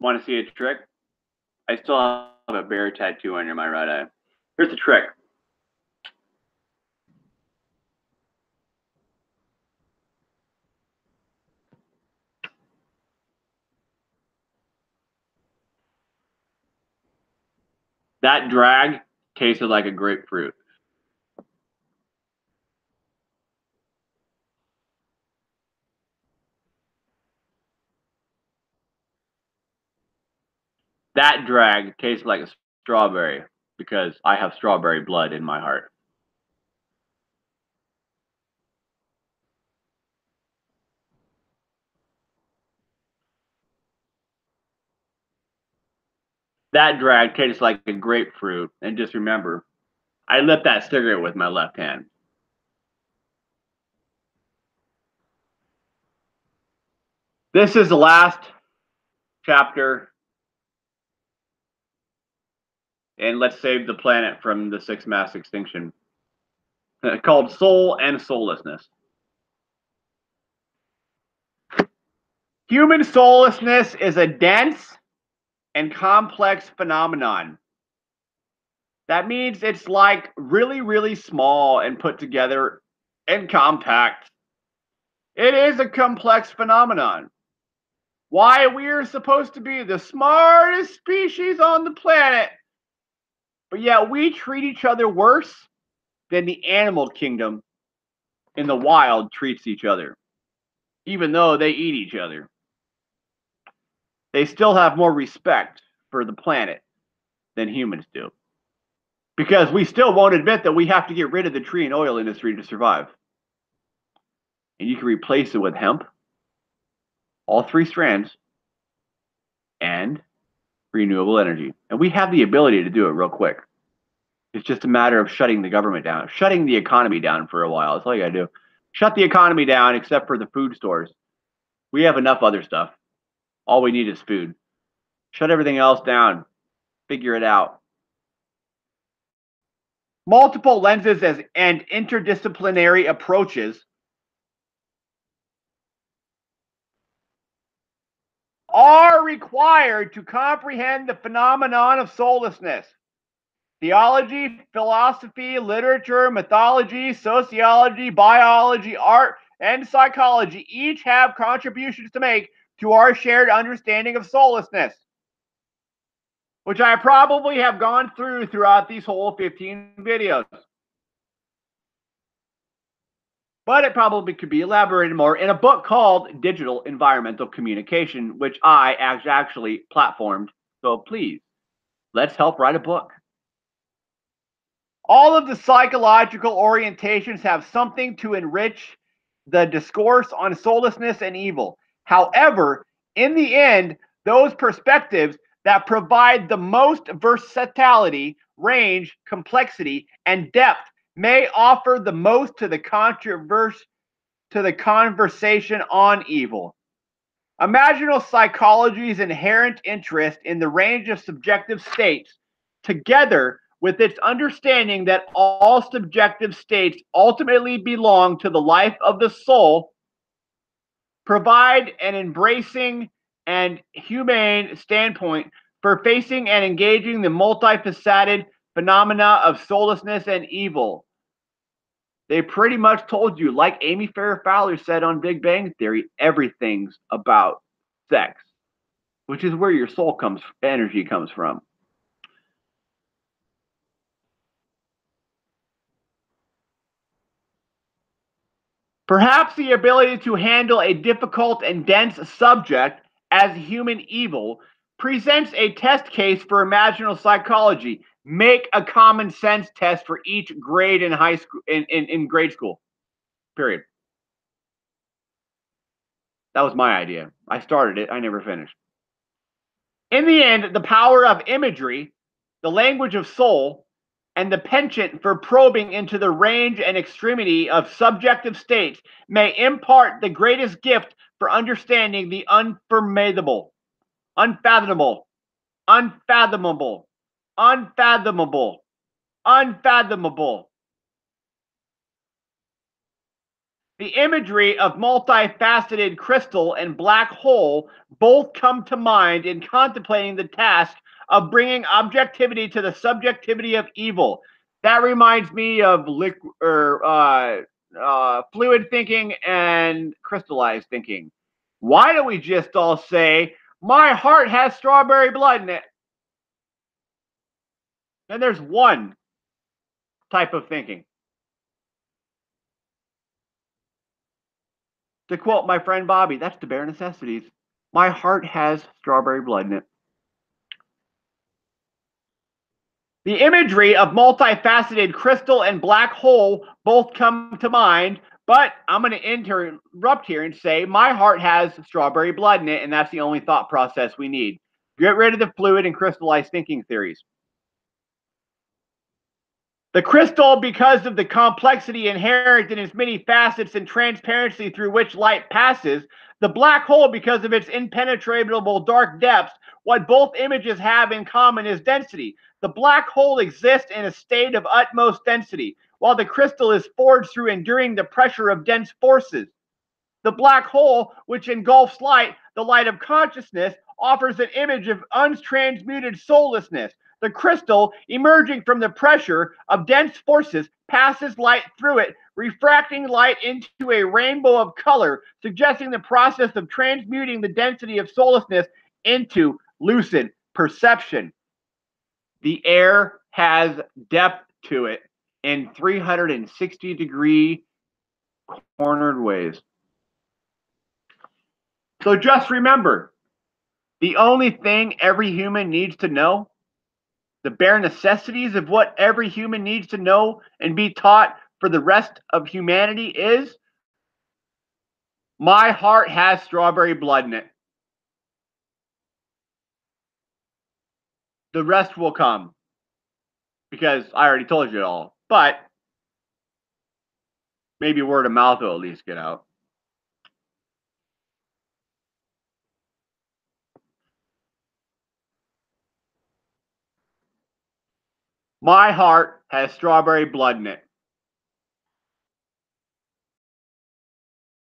Want to see a trick? I still have a bear tattoo under my right eye. Here's the trick. That drag tasted like a grapefruit. That drag tastes like a strawberry because I have strawberry blood in my heart. That drag tastes like a grapefruit. And just remember, I lit that cigarette with my left hand. This is the last chapter, and let's save the planet from the sixth mass extinction, called Soul and Soullessness. Human soullessness is a dense and complex phenomenon. That means it's like really, really small and put together and compact. It is a complex phenomenon. Why we are supposed to be the smartest species on the planet, but yet we treat each other worse than the animal kingdom in the wild treats each other, even though they eat each other. They still have more respect for the planet than humans do. Because we still won't admit that we have to get rid of the tree and oil industry to survive. And you can replace it with hemp, all three strands, and renewable energy. And we have the ability to do it real quick. It's just a matter of shutting the government down, shutting the economy down for a while. That's all you gotta do. Shut the economy down except for the food stores. We have enough other stuff. All we need is food. Shut everything else down. Figure it out. Multiple lenses and interdisciplinary approaches are required to comprehend the phenomenon of soullessness. Theology, philosophy, literature, mythology, sociology, biology, art, and psychology each have contributions to make to our shared understanding of soullessness, which I probably have gone throughout these whole 15 videos. But it probably could be elaborated more in a book called Digital Environmental Communication, which I actually platformed. So please, let's help write a book. All of the psychological orientations have something to enrich the discourse on soullessness and evil. However, in the end, those perspectives that provide the most versatility, range, complexity, and depth may offer the most to the conversation on evil. Imaginal psychology's inherent interest in the range of subjective states, together with its understanding that all subjective states ultimately belong to the life of the soul, provide an embracing and humane standpoint for facing and engaging the multifaceted phenomena of soullessness and evil. They pretty much told you, like Amy Farrah Fowler said on Big Bang Theory, everything's about sex, which is where your energy comes from. Perhaps the ability to handle a difficult and dense subject as human evil presents a test case for imaginal psychology. Make a common sense test for each grade in high school in grade school. Period. That was my idea. I started it, I never finished. In the end, the power of imagery, the language of soul, and the penchant for probing into the range and extremity of subjective states may impart the greatest gift for understanding the unfathomable, unfathomable, unfathomable, unfathomable, unfathomable. The imagery of multifaceted crystal and black hole both come to mind in contemplating the task of bringing objectivity to the subjectivity of evil. That reminds me of fluid thinking and crystallized thinking. Why don't we just all say, my heart has strawberry blood in it? And there's one type of thinking. To quote my friend Bobby, that's the bare necessities. My heart has strawberry blood in it. The imagery of multifaceted crystal and black hole both come to mind, but I'm going to interrupt here and say my heart has strawberry blood in it, and that's the only thought process we need. Get rid of the fluid and crystallized thinking theories. The crystal, because of the complexity inherent in its many facets and transparency through which light passes, the black hole, because of its impenetrable dark depths, what both images have in common is density. The black hole exists in a state of utmost density, while the crystal is forged through enduring the pressure of dense forces. The black hole, which engulfs light, the light of consciousness, offers an image of untransmuted soullessness. The crystal, emerging from the pressure of dense forces, passes light through it, refracting light into a rainbow of color, suggesting the process of transmuting the density of soullessness into lucid perception. The air has depth to it in 360-degree cornered ways. So just remember, the only thing every human needs to know, the bare necessities of what every human needs to know and be taught for the rest of humanity is, my heart has strawberry blood in it. The rest will come because I already told you it all. But maybe word of mouth will at least get out. My heart has strawberry blood in it.